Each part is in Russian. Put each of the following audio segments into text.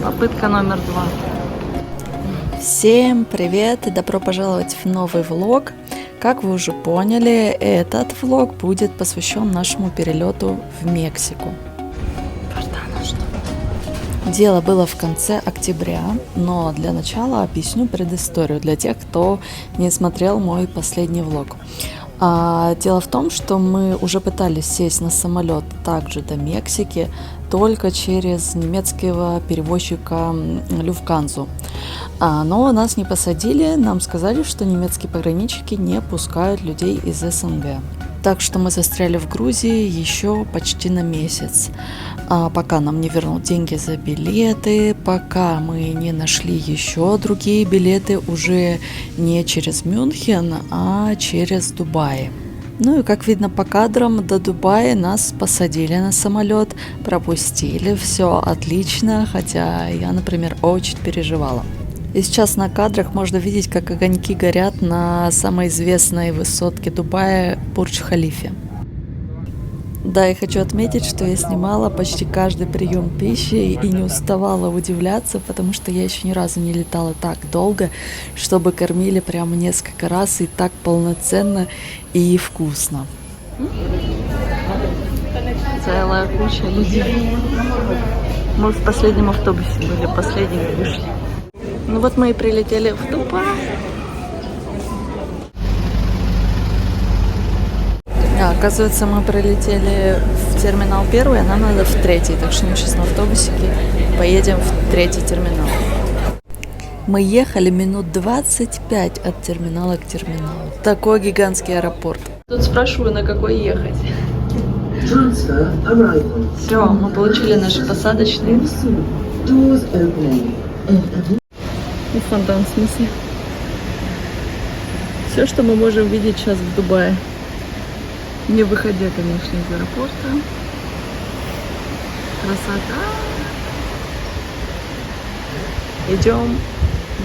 Попытка номер 2. Всем привет и добро пожаловать в новый влог. Как вы уже поняли, этот влог будет посвящен нашему перелету в Мексику. Дело было в конце октября, но для начала объясню предысторию для тех, кто не смотрел мой последний влог. Дело в том, что мы уже пытались сесть на самолет также до Мексики, только через немецкого перевозчика Люфтганзу. Но нас не посадили, нам сказали, что немецкие пограничники не пускают людей из СНГ. Так что мы застряли в Грузии еще почти на месяц, пока нам не вернут деньги за билеты, пока мы не нашли еще другие билеты уже не через Мюнхен, а через Дубай. Ну и как видно по кадрам, до Дубая нас посадили на самолет, пропустили, все отлично, хотя я, например, очень переживала. И сейчас на кадрах можно видеть, как огоньки горят на самой известной высотке Дубая Бурдж-Халифе. Да, и хочу отметить, что я снимала почти каждый прием пищи и не уставала удивляться, потому что я еще ни разу не летала так долго, чтобы кормили прямо несколько раз и так полноценно и вкусно. Целая куча людей. Мы в последнем автобусе были, последние вышли. Ну вот мы и прилетели в Дубай. Оказывается, мы прилетели в терминал 1, а нам надо в 3, так что мы сейчас на автобусике поедем в 3 терминал. Мы ехали минут 25 от терминала к терминалу. Такой гигантский аэропорт. Тут спрашиваю, на какой ехать. Все, мы получили наши посадочные. И фонтан, в смысле. Все, что мы можем видеть сейчас в Дубае. Не выходя, конечно, из аэропорта. Красота. Идем,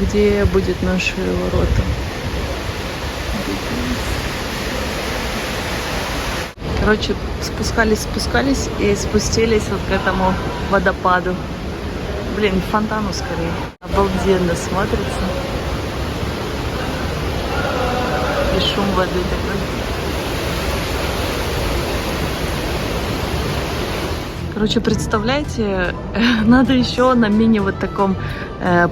где будет наши ворота. Короче, спускались и спустились вот к этому водопаду. Блин, к фонтану скорее. Обалденно смотрится. И шум воды такой. Короче, представляете, надо еще на мини вот таком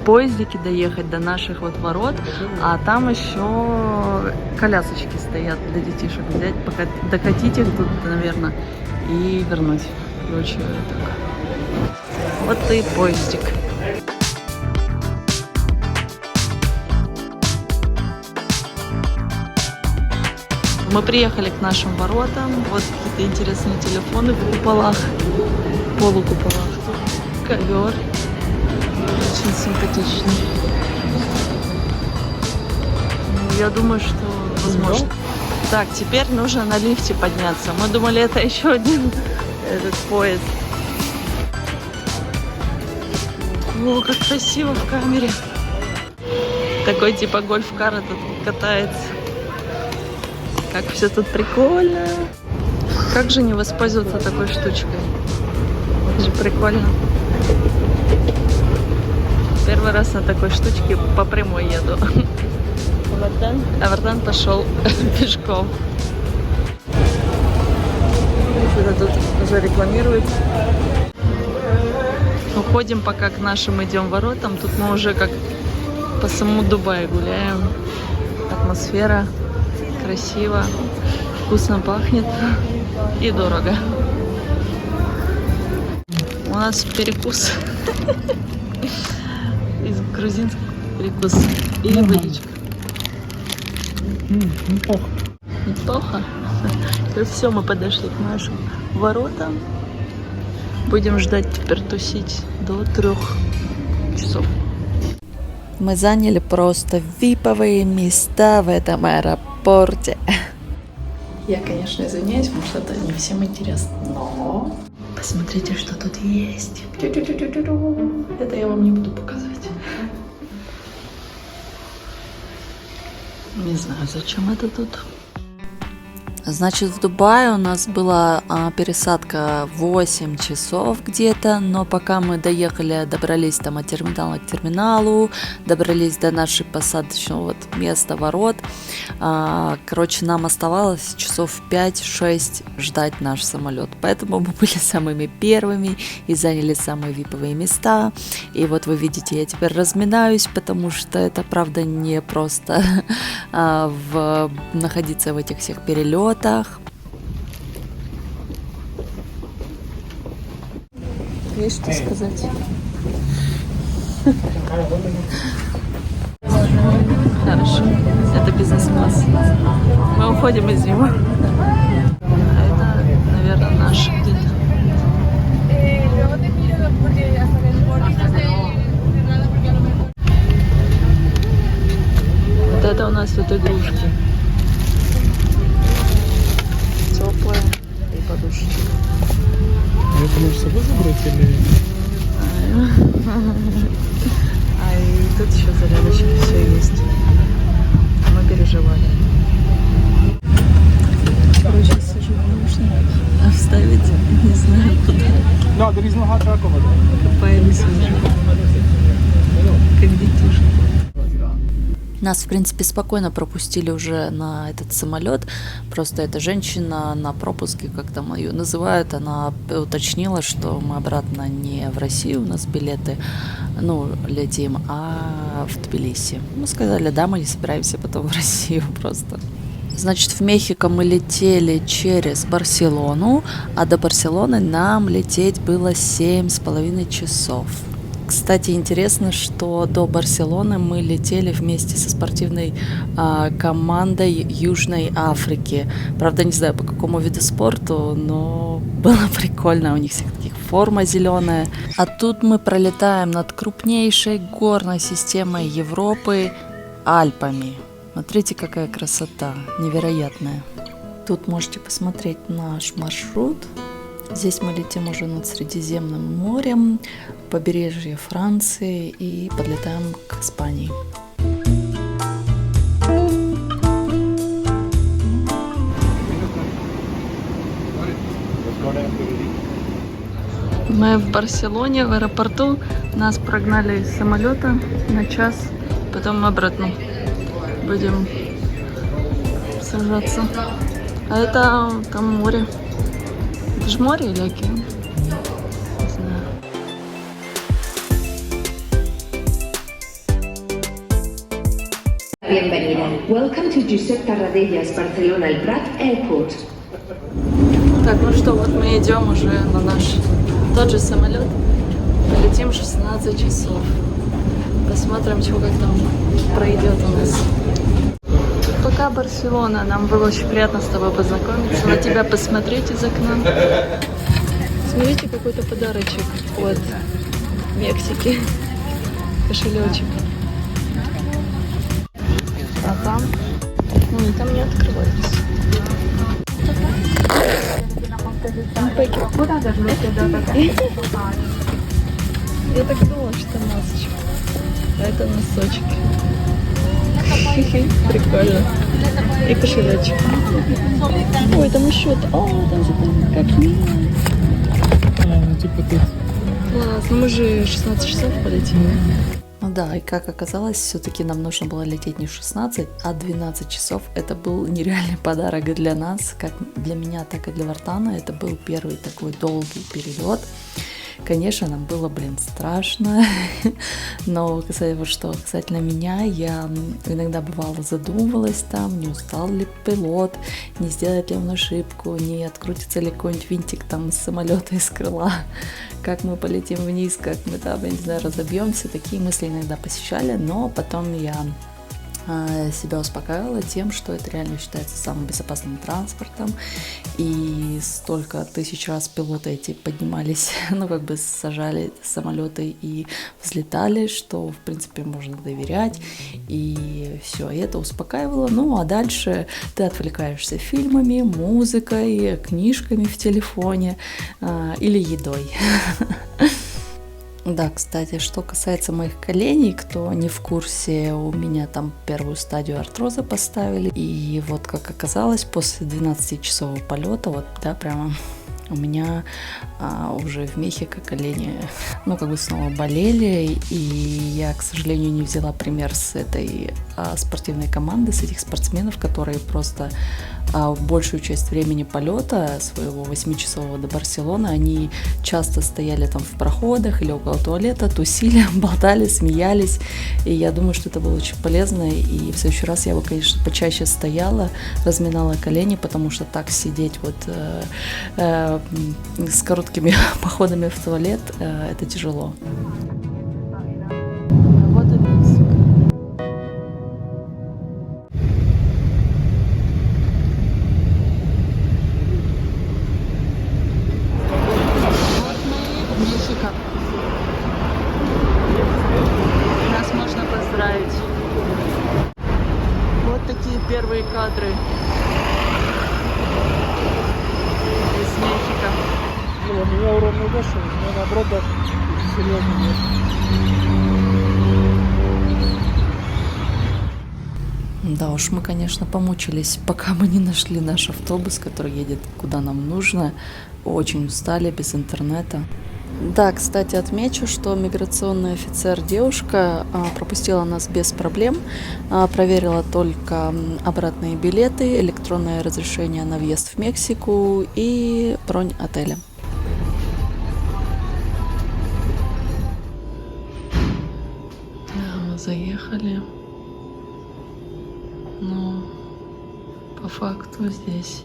поездике доехать до наших вот ворот, а там еще колясочки стоят для детишек. Взять, пока докатить их тут, наверное, и вернуть. Короче, так. Вот и поездик. Мы приехали к нашим воротам. Вот какие-то интересные телефоны в куполах, полукуполах. Ковер. Очень симпатичный. Я думаю, что возможно. Так, теперь нужно на лифте подняться. Мы думали, это еще один этот поезд. О, как красиво в камере. Такой типа гольф-кар тут катается. Как все тут прикольно. Как же не воспользоваться такой штучкой? Это же прикольно. Первый раз на такой штучке по прямой еду. А Вартан пошел пешком. Что-то тут уже рекламирует. Уходим пока к нашим идем воротам. Тут мы уже как по самому Дубаю гуляем. Атмосфера. Красиво, вкусно пахнет и дорого. У нас перекус. Из грузинского перекус. Или водичка. Неплохо. Неплохо. Все, мы подошли к нашим воротам. Будем ждать теперь тусить до 3 часов. Мы заняли просто виповые места в этом аэропорте. Я, конечно, извиняюсь, потому что это не всем интересно, но посмотрите, что тут есть. Это я вам не буду показывать. Не знаю, зачем это тут. Значит, в Дубае у нас была пересадка 8 часов где-то, но пока мы добрались там от терминала к терминалу, добрались до нашего посадочного вот места ворот, короче, нам оставалось часов 5-6 ждать наш самолет, поэтому мы были самыми первыми и заняли самые виповые места. И вот вы видите, я теперь разминаюсь, потому что это правда не просто находиться в этих всех перелетах. Есть что сказать? Хорошо. Это бизнес-класс. Мы уходим из него. А это, наверное, наш гид. Вот это у нас вот игрушки. Теплые и подушки. А это можешь с собой забрать или... А и тут еще зарядочки все есть. Мы переживали. Короче, сижу в наушниках, а вставить не знаю куда. No, there is no hot truck over there. Копаемся уже. Как детишки. Нас, в принципе, спокойно пропустили уже на этот самолет. Просто эта женщина на пропуске, как там ее называют, она уточнила, что мы обратно не в Россию, у нас билеты, летим, а в Тбилиси. Мы сказали, да, мы не собираемся потом в Россию просто. Значит, в Мехико мы летели через Барселону, а до Барселоны нам лететь было 7,5 часов. Кстати, интересно, что до Барселоны мы летели вместе со спортивной командой Южной Африки. Правда, не знаю, по какому виду спорту, но было прикольно. У них всех таких форма зеленая. А тут мы пролетаем над крупнейшей горной системой Европы Альпами. Смотрите, какая красота, невероятная. Тут можете посмотреть наш маршрут. Здесь мы летим уже над Средиземным морем, побережье Франции и подлетаем к Испании. Мы в Барселоне, в аэропорту. Нас прогнали из самолета на час, потом мы обратно будем сажаться. А это там море. Это же море или океан? Не знаю. Bienvenida. Welcome to Josep Tarradellas, Barcelona, El Prat Airport. Так, ну что, вот мы идем уже на наш тот же самолет. Полетим 16 часов. Посмотрим, чего как там пройдет у нас. Пока Барселона. Нам было очень приятно с тобой познакомиться, на тебя посмотреть из окна. Смотрите, какой-то подарочек от Мексики. Кошелечек. А там? Там не открывается. Я так думала, что масочка. А это носочки. Прикольно. И кошелечек. Ой, там еще. О, там же как мило. Типа тут. Класс, ну мы же 16 часов полетим. Ну да, и как оказалось, все-таки нам нужно было лететь не в 16, а 12 часов. Это был нереальный подарок для нас, как для меня, так и для Вартана. Это был первый такой долгий перелет. Конечно, нам было, страшно, но касательно меня, я иногда бывало задумывалась там, не устал ли пилот, не сделает ли он ошибку, не открутится ли какой-нибудь винтик там из самолета, из крыла, как мы полетим вниз, как мы там, я не знаю, разобьемся. Такие мысли иногда посещали, но потом я себя успокаивала тем, что это реально считается самым безопасным транспортом, и столько тысяч раз пилоты эти поднимались, сажали самолеты и взлетали, что в принципе можно доверять, и все, и это успокаивало. Ну а дальше ты отвлекаешься фильмами, музыкой, книжками в телефоне или едой. Да, кстати, что касается моих коленей, кто не в курсе, у меня там первую стадию артроза поставили. И вот как оказалось, после 12-часового полета, вот, да, прямо у меня уже в Мехико колени, ну, как бы снова болели, и я, к сожалению, не взяла пример с этой спортивной команды, с этих спортсменов, которые просто большую часть времени полета своего 8-часового до Барселоны, они часто стояли там в проходах или около туалета, тусили, болтали, смеялись, и я думаю, что это было очень полезно, и в следующий раз я бы, конечно, почаще стояла, разминала колени, потому что так сидеть вот с короткими походами в туалет, это тяжело. Вот и Мексика. Мексика. Нас можно поздравить. Вот такие первые кадры из Мехико. Ну, меня уровень вышел, но наоборот даже серьезно нет. Да уж, мы, конечно, помучились, пока мы не нашли наш автобус, который едет куда нам нужно. Очень устали без интернета. Да, кстати, отмечу, что миграционный офицер девушка пропустила нас без проблем, проверила только обратные билеты, электронное разрешение на въезд в Мексику и бронь отеля. Мы заехали, но по факту здесь